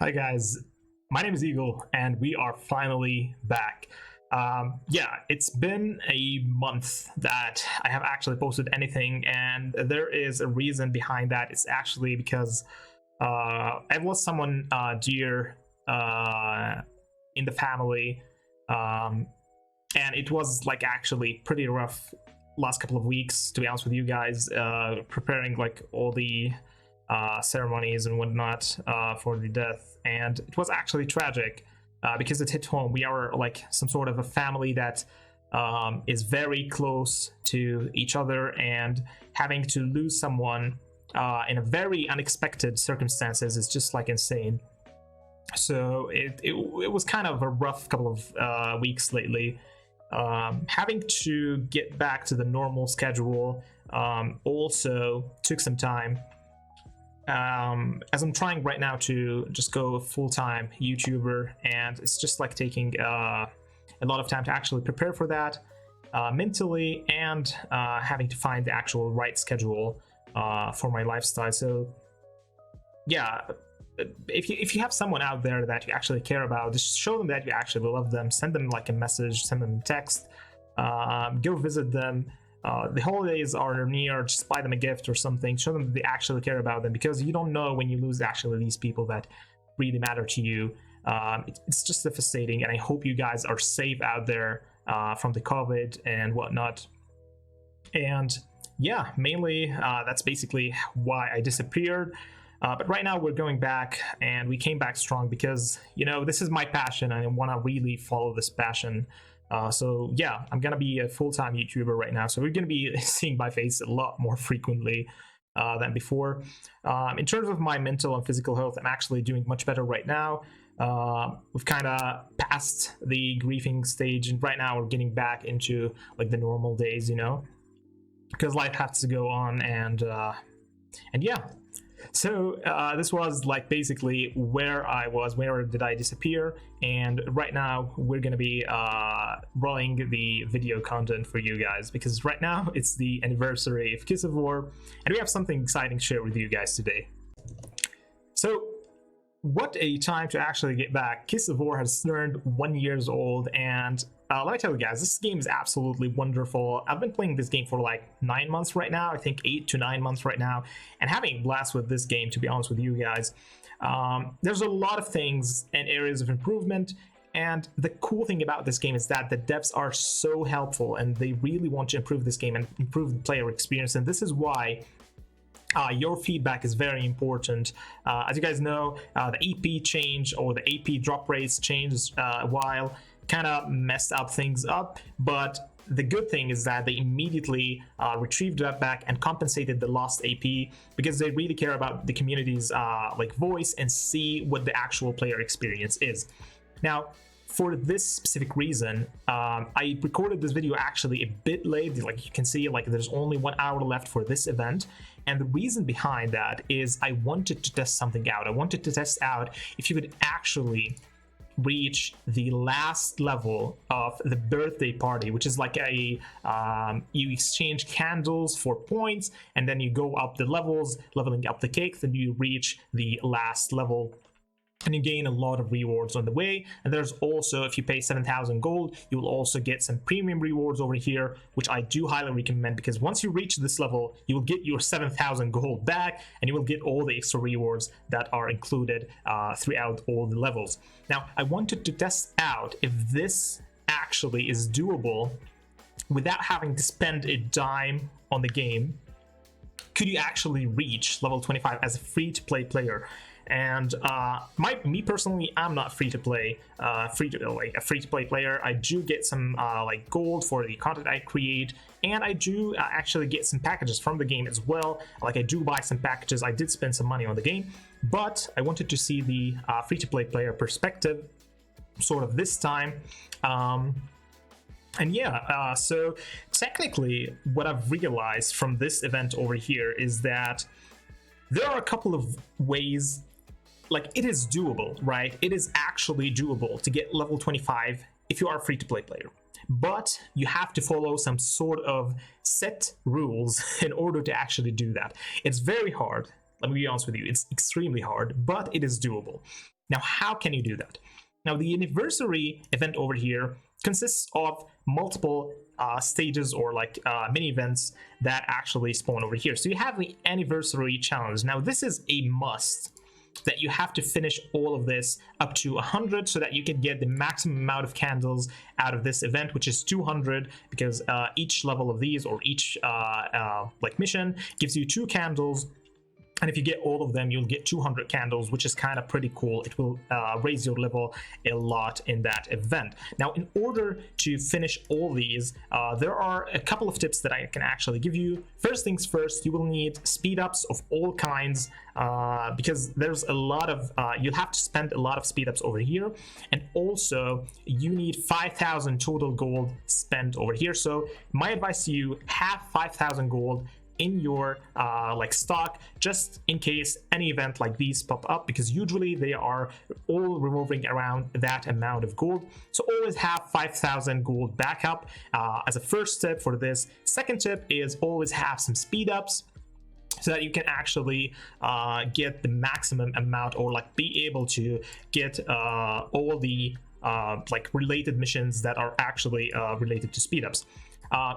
Hi guys, my name is Eagle, and we are finally back. Yeah, it's been a month that I have actually posted anything, and there is a reason behind that. It's actually because I've lost someone dear in the family, um, and it was like actually pretty rough last couple of weeks, to be honest with you guys, preparing like all the ceremonies and whatnot for the death, and it was actually tragic because it hit home. We are like some sort of a family that is very close to each other, and having to lose someone in a very unexpected circumstances is just like insane. So it was kind of a rough couple of weeks lately. Having to get back to the normal schedule also took some time, as I'm trying right now to just go full-time YouTuber, and it's just like taking a lot of time to actually prepare for that mentally, and having to find the actual right schedule for my lifestyle. So yeah, if you have someone out there that you actually care about, just show them that you actually love them. Send them like a message, send them a text, go visit them. The holidays are near, just buy them a gift or something. Show them that they actually care about them, because you don't know when you lose actually these people that really matter to you. It's just devastating, and I hope you guys are safe out there from the COVID and whatnot. And yeah, mainly that's basically why I disappeared. But right now we're going back, and we came back strong because, you know, this is my passion, and I want to really follow this passion. So yeah, I'm gonna be a full-time YouTuber right now, so we're gonna be seeing my face a lot more frequently than before. In terms of my mental and physical health, I'm actually doing much better right now. We've kind of passed the grieving stage, and right now we're getting back into like the normal days, you know, because life has to go on. And yeah, so this was like basically where I was, where did I disappear, and right now we're gonna be rolling the video content for you guys, because right now it's the anniversary of Kiss of War, and we have something exciting to share with you guys today. So what a time to actually get back. Kiss of War has turned 1 year old, and let me tell you guys, this game is absolutely wonderful. I've been playing this game for like 9 months right now, I think 8 to 9 months right now, and having a blast with this game, to be honest with you guys. There's a lot of things and areas of improvement, and the cool thing about this game is that the devs are so helpful, and they really want to improve this game and improve the player experience, and this is why your feedback is very important. As you guys know, the AP change, or the AP drop rates changed while kind of messed up things up, but the good thing is that they immediately retrieved that back and compensated the lost AP, because they really care about the community's like voice and see what the actual player experience is. Now, for this specific reason, I recorded this video actually a bit late. Like you can see, like there's only 1 hour left for this event, and the reason behind that is I wanted to test something out. I wanted to test out if you could actually reach the last level of the birthday party, which is like a you exchange candles for points, and then you go up the levels, leveling up the cake, then you reach the last level, and you gain a lot of rewards on the way. And there's also, if you pay 7,000 gold, you will also get some premium rewards over here, which I do highly recommend, because once you reach this level, you will get your 7,000 gold back, and you will get all the extra rewards that are included throughout all the levels. Now, I wanted to test out if this actually is doable without having to spend a dime on the game. Could you actually reach level 25 as a free-to-play player? And me personally, I'm not free to play a free to play player. I do get some like gold for the content I create, and I do actually get some packages from the game as well. Like I do buy some packages. I did spend some money on the game, but I wanted to see the free to play player perspective sort of this time. And yeah, so technically what I've realized from this event over here is that there are a couple of ways. Like, it is doable, right? It is actually doable to get level 25 if you are a free-to-play player. But you have to follow some sort of set rules in order to actually do that. It's very hard. Let me be honest with you. It's extremely hard, but it is doable. Now, how can you do that? Now, the anniversary event over here consists of multiple stages or like mini events that actually spawn over here. So you have the anniversary challenge. Now, this is a must that you have to finish all of this up to 100 so that you can get the maximum amount of candles out of this event, which is 200, because each level of these or each like mission gives you 2 candles. And if you get all of them, you'll get 200 candles, which is kind of pretty cool. It will raise your level a lot in that event. Now, in order to finish all these, there are a couple of tips that I can actually give you. First things first, you will need speed ups of all kinds, because there's a lot of, you'll have to spend a lot of speed ups over here. And also, you need 5,000 total gold spent over here. So my advice to you, have 5,000 gold in your like stock, just in case any event like these pop up, because usually they are all revolving around that amount of gold. So always have 5,000 gold backup as a first tip for this. Second tip is always have some speed ups so that you can actually get the maximum amount, or like be able to get all the like related missions that are actually related to speed ups.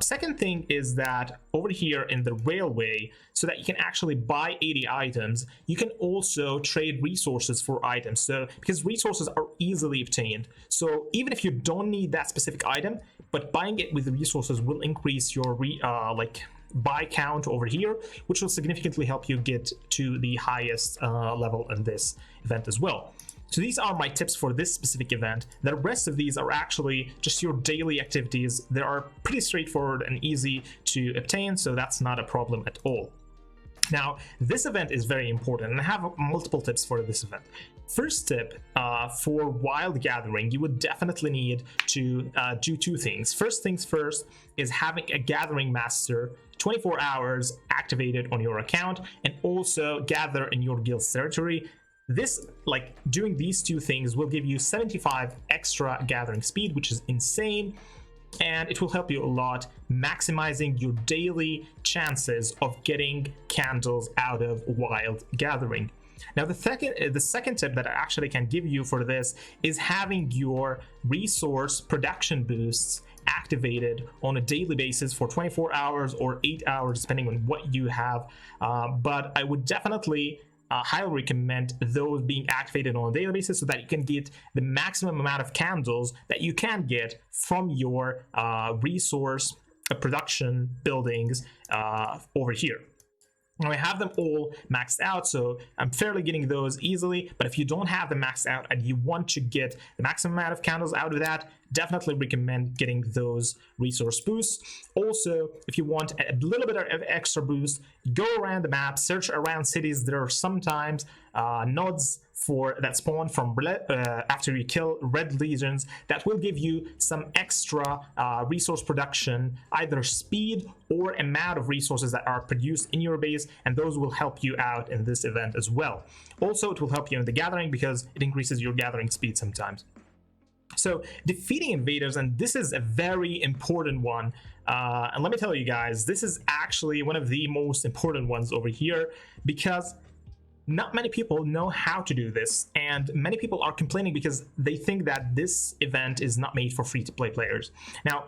Second thing is that over here in the railway, so that you can actually buy 80 items, you can also trade resources for items. So because resources are easily obtained, so even if you don't need that specific item, but buying it with the resources will increase your like buy count over here, which will significantly help you get to the highest level in this event as well. So these are my tips for this specific event. The rest of these are actually just your daily activities. They are pretty straightforward and easy to obtain, so that's not a problem at all. Now, this event is very important, and I have multiple tips for this event. First tip, for Wild Gathering, you would definitely need to do 2 things. First things first is having a Gathering Master 24 hours activated on your account, and also gather in your guild's territory. This, like doing these 2 things, will give you 75 extra gathering speed, which is insane, and it will help you a lot maximizing your daily chances of getting candles out of Wild Gathering. Now, the second tip that I actually can give you for this is having your resource production boosts activated on a daily basis for 24 hours or 8 hours, depending on what you have. But I would definitely highly recommend those being activated on a daily basis so that you can get the maximum amount of candles that you can get from your resource production buildings over here. Now, I have them all maxed out, so I'm fairly getting those easily. But if you don't have them maxed out and you want to get the maximum amount of candles out of that, definitely recommend getting those resource boosts. Also, if you want a little bit of extra boost, go around the map, search around cities. There are sometimes nodes that spawn from after you kill red legions that will give you some extra resource production, either speed or amount of resources that are produced in your base, and those will help you out in this event as well. Also, it will help you in the gathering because it increases your gathering speed sometimes. So defeating invaders, and this is a very important one, and let me tell you guys, this is actually one of the most important ones over here, because not many people know how to do this, and many people are complaining because they think that this event is not made for free-to-play players. Now,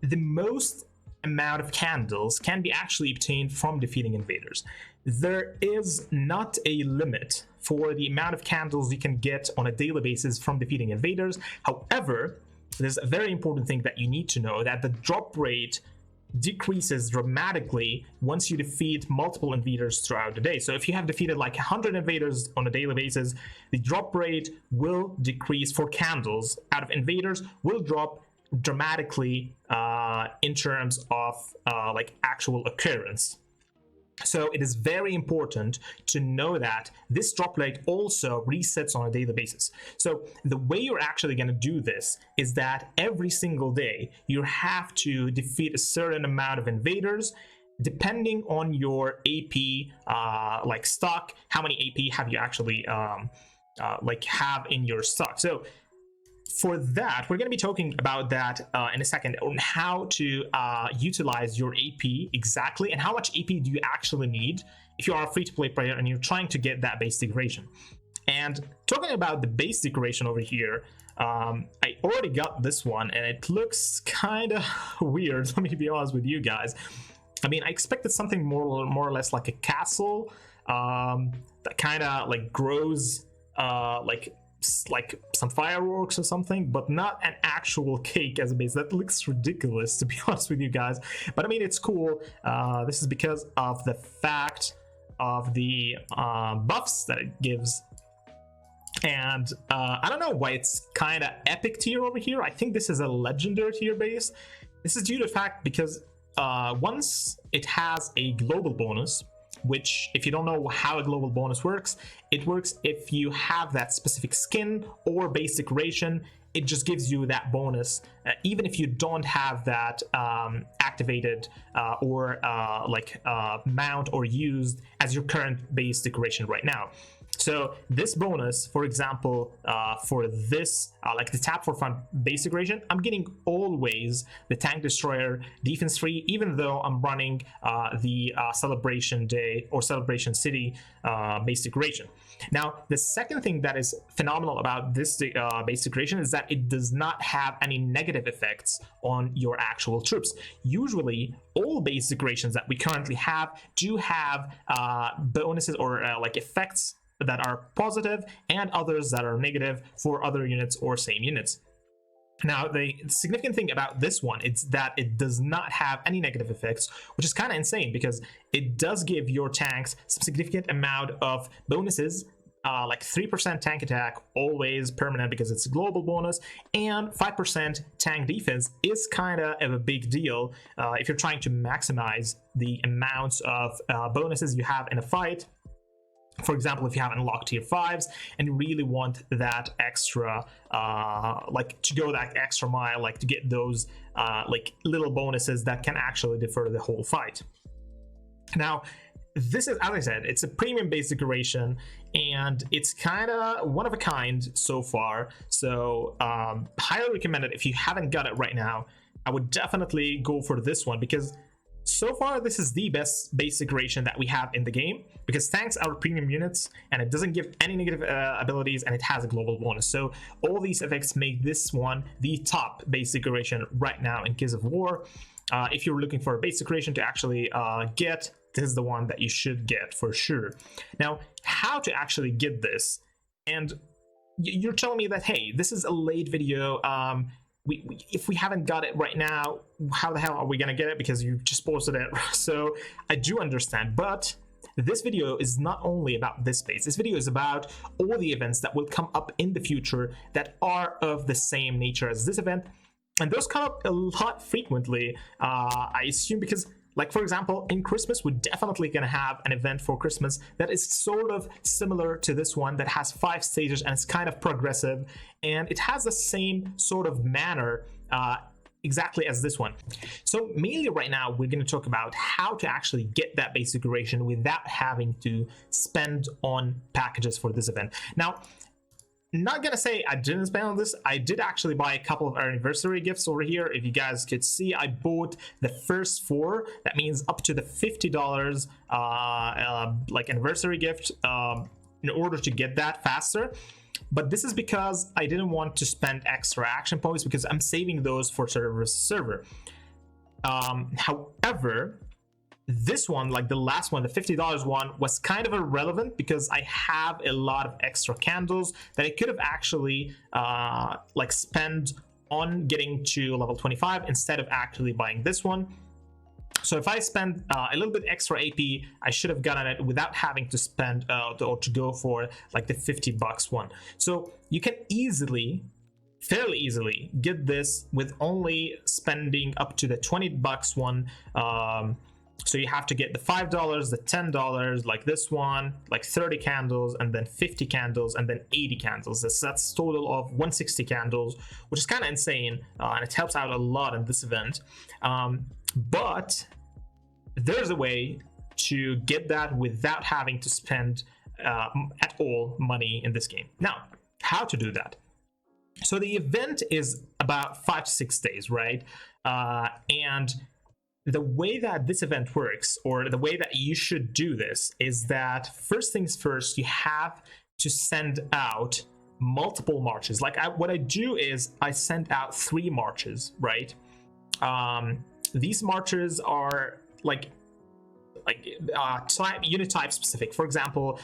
the most amount of candles can be actually obtained from defeating invaders. There is not a limit for the amount of candles you can get on a daily basis from defeating invaders. However, there's a very important thing that you need to know, that the drop rate decreases dramatically once you defeat multiple invaders throughout the day. So if you have defeated like 100 invaders on a daily basis, the drop rate will decrease for candles out of invaders, will drop dramatically in terms of like actual occurrence. So it is very important to know that this drop rate also resets on a daily basis. So the way you're actually going to do this is that every single day you have to defeat a certain amount of invaders, depending on your AP like stock. How many AP have you actually like have in your stock? So for that, we're going to be talking about that in a second, on how to utilize your AP exactly, and how much AP do you actually need if you are a free-to-play player and you're trying to get that base degradation. And talking about the base decoration over here, I already got this one and it looks kind of weird, let me be honest with you guys. I mean, I expected something more or less like a castle that kind of like grows like some fireworks or something, but not an actual cake as a base. That looks ridiculous, to be honest with you guys. But I mean, it's cool. This is because of the fact of the buffs that it gives. And I don't know why it's kind of epic tier over here. I think this is a legendary tier base. This is due to the fact because once it has a global bonus, which, if you don't know how a global bonus works, it works if you have that specific skin or base decoration. It just gives you that bonus, even if you don't have that activated or mount or used as your current base decoration right now. So this bonus, for example, for this, like the tap for fun base decoration, I'm getting always the tank destroyer defense free, even though I'm running the celebration day or celebration city base decoration. Now, the second thing that is phenomenal about this base decoration is that it does not have any negative effects on your actual troops. Usually, all base decorations that we currently have do have bonuses or like effects that are positive and others that are negative for other units or same units. Now, the significant thing about this one is that it does not have any negative effects, which is kind of insane because it does give your tanks some significant amount of bonuses, like 3% tank attack, always permanent because it's a global bonus, and 5% tank defense is kind of a big deal if you're trying to maximize the amounts of bonuses you have in a fight. For example, if you have unlocked tier 5s and you really want that extra, like to go that extra mile, like to get those like little bonuses that can actually defer the whole fight. Now, this is, as I said, it's a premium base decoration and it's kind of one of a kind so far. So highly recommended. If you haven't got it right now, I would definitely go for this one because so far this is the best base decoration that we have in the game, because tanks are premium units and it doesn't give any negative abilities and it has a global bonus. So all these effects make this one the top base decoration right now in Gears of War. If you're looking for a base decoration to actually get, this is the one that you should get for sure. Now, how to actually get this, and you're telling me that, hey, this is a late video, if we haven't got it right now, how the hell are we gonna get it, because you just posted it? So I do understand, but this video is not only about this base. This video is about all the events that will come up in the future that are of the same nature as this event, and those come up a lot frequently, I assume, because, like, for example, in Christmas, we're definitely going to have an event for Christmas that is sort of similar to this one, that has 5 stages and it's kind of progressive, and it has the same sort of manner exactly as this one. So mainly right now, we're going to talk about how to actually get that base decoration without having to spend on packages for this event. Now, not gonna say I didn't spend on this. I did actually buy a couple of anniversary gifts over here. If you guys could see, I bought the first 4. That means up to the $50 like anniversary gift in order to get that faster. But this is because I didn't want to spend extra action points, because I'm saving those for server. However, this one, like the last one, the $50 one, was kind of irrelevant because I have a lot of extra candles that I could have actually like spent on getting to level 25 instead of actually buying this one. So if I spend a little bit extra AP, I should have gotten it without having to spend or to go for like the $50 one. So you can fairly easily get this with only spending up to the $20 one. So you have to get the $5, the $10, like this one, like 30 candles, and then 50 candles, and then 80 candles. That's total of 160 candles, which is kind of insane, and it helps out a lot in this event. But there's a way to get that without having to spend at all money in this game. Now, how to do that? So the event is about 5 to 6 days, right? And the way that this event works, or the way that you should do this, is that first things first, you have to send out multiple marches. Like what I do is I send out 3 marches, right? These marches are like unit type specific. For example,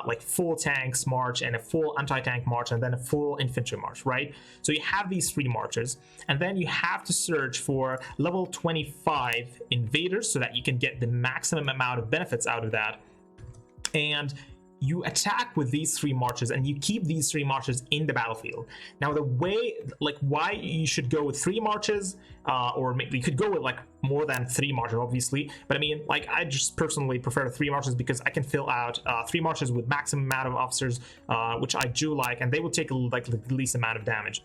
like full tanks march and a full anti-tank march and then a full infantry march, right? So you have these 3 marches, and then you have to search for level 25 invaders so that you can get the maximum amount of benefits out of that. And you attack with these 3 marches, and you keep these 3 marches in the battlefield. Now, the way, like, why you should go with 3 marches, or maybe you could go with like more than 3 marches, obviously. But I mean, like, I just personally prefer the 3 marches because I can fill out 3 marches with maximum amount of officers, which I do like, and they will take like the least amount of damage.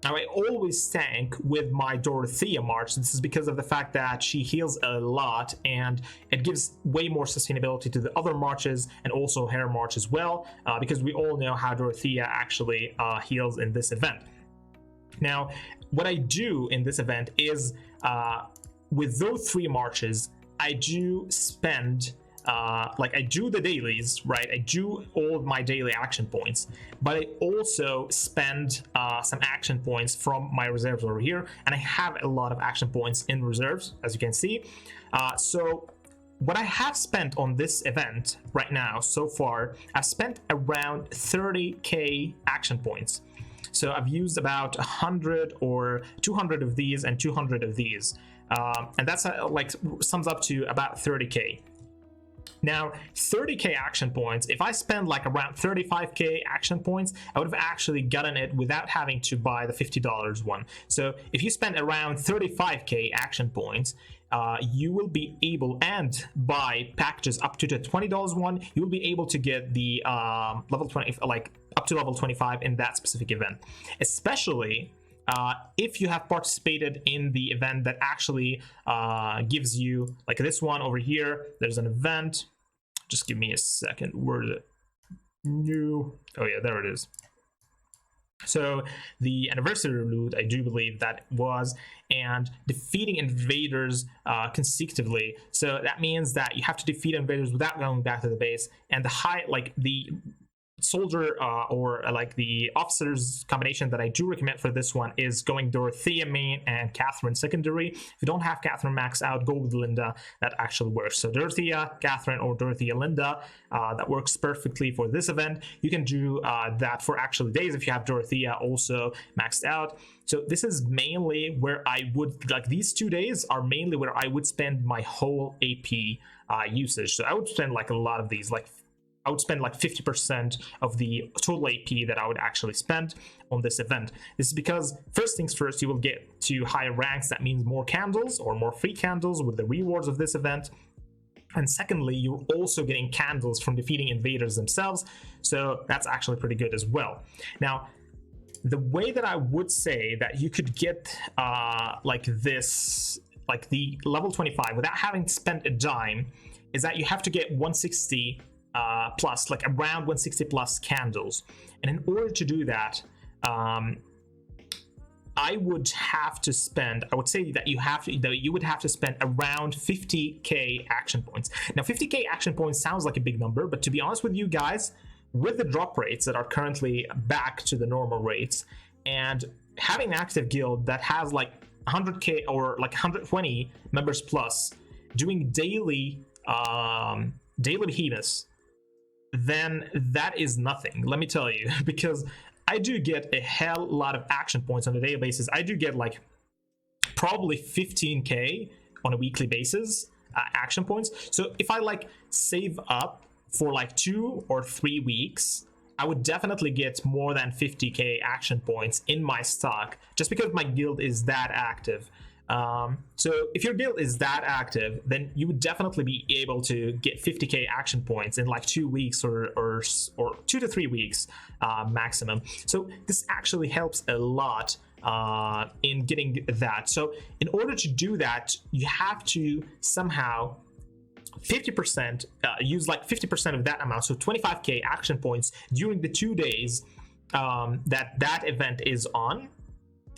Now, I always tank with my Dorothea march. This is because of the fact that she heals a lot, and it gives way more sustainability to the other marches and also her march as well, because we all know how Dorothea actually heals in this event. Now, what I do in this event is, with those 3 marches, I do spend like I do the dailies, right? I do all of my daily action points, but I also spend some action points from my reserves over here, and I have a lot of action points in reserves, as you can see. So what I have spent on this event right now so far, I've spent around 30k action points. So I've used about 100 or 200 of these and 200 of these, and that's like sums up to about 30k. Now, 30k action points, if I spend like around 35k action points, I would have actually gotten it without having to buy the $50 one. So if you spend around 35k action points, you will be able, and buy packages up to the $20 one, you will be able to get the level 20, like up to level 25 in that specific event. Especially if you have participated in the event that actually gives you, like this one over here, there's an event. Just give me a second. Where is it? New. Oh yeah, there it is. So the anniversary loot, I do believe that was, and defeating invaders consecutively. So that means that you have to defeat invaders without going back to the base, and the high, like the soldier or like the officers combination that I do recommend for this one is going Dorothea main and Catherine secondary. If you don't have Catherine max out, go with Linda. That actually works. So Dorothea, Catherine, or Dorothea Linda, that works perfectly for this event. You can do that for actually days if you have Dorothea also maxed out. So this is mainly where I would, like these 2 days are mainly where I would spend my whole AP usage. So I would spend like a lot of these, like I would spend like 50% of the total AP that I would actually spend on this event. This is because, first things first, you will get to higher ranks. That means more candles or more free candles with the rewards of this event. And secondly, you're also getting candles from defeating invaders themselves. So that's actually pretty good as well. Now, the way that I would say that you could get like this, like the level 25 without having spent a dime, is that you have to get 160 plus, like around 160 plus candles. And in order to do that, I would have to spend, I would say that you would have to spend around 50k action points. Now 50k action points sounds like a big number, but to be honest with you guys, with the drop rates that are currently back to the normal rates, and having an active guild that has like 100k or like 120 members plus, doing daily behemoths, then that is nothing, let me tell you, because I do get a hell lot of action points on a daily basis. I do get like probably 15k on a weekly basis action points. So if I like save up for like 2 or 3 weeks, I would definitely get more than 50k action points in my stock, just because my guild is that active. So if your guild is that active, then you would definitely be able to get 50k action points in like 2 weeks or 2 to 3 weeks maximum. So this actually helps a lot in getting that. So in order to do that, you have to somehow 50% use like 50% of that amount, so 25k action points during the 2 days that event is on.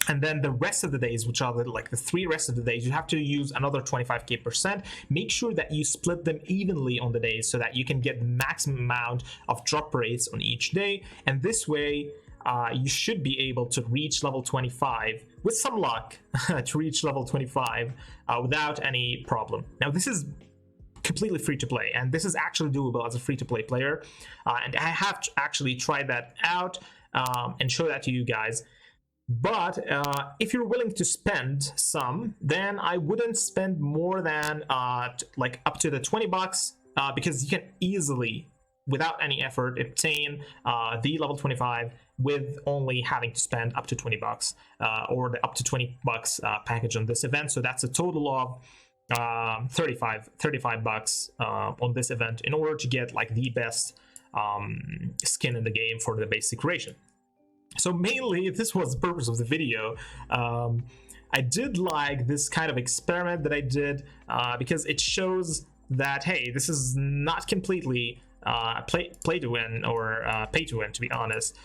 And then the rest of the days, which are like the 3 rest of the days, you have to use another 25k%. Make sure that you split them evenly on the days so that you can get the maximum amount of drop rates on each day. And this way, you should be able to reach level 25 with some luck to reach level 25 without any problem. Now, this is completely free to play, and this is actually doable as a free to play player. And I have actually tried that out and show that to you guys. But if you're willing to spend some, then I wouldn't spend more than like up to the $20 because you can easily, without any effort, obtain the level 25 with only having to spend up to $20 or the up to $20 package on this event. So that's a total of $35 on this event in order to get like the best skin in the game for the basic region. So mainly, this was the purpose of the video. I did like this kind of experiment that I did because it shows that, hey, this is not completely play to win or pay to win, to be honest.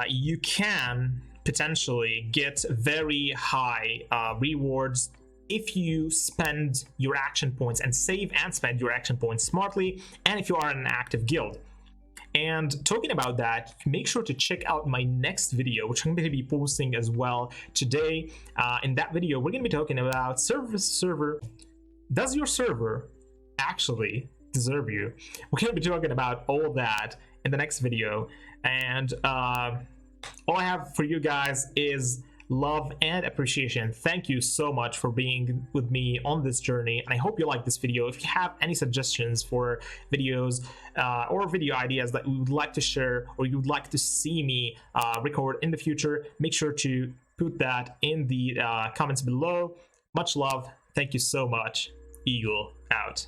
You can potentially get very high rewards if you spend your action points and save and spend your action points smartly, and if you are in an active guild. And talking about that, make sure to check out my next video, which I'm going to be posting as well today. In that video, we're going to be talking about server. Does your server actually deserve you? We're going to be talking about all that in the next video. And all I have for you guys is love and appreciation. Thank you so much for being with me on this journey, and I hope you like this video. If you have any suggestions for videos or video ideas that you would like to share or you would like to see me record in the future, make sure to put that in the comments below. Much love. Thank you so much. Eagle out.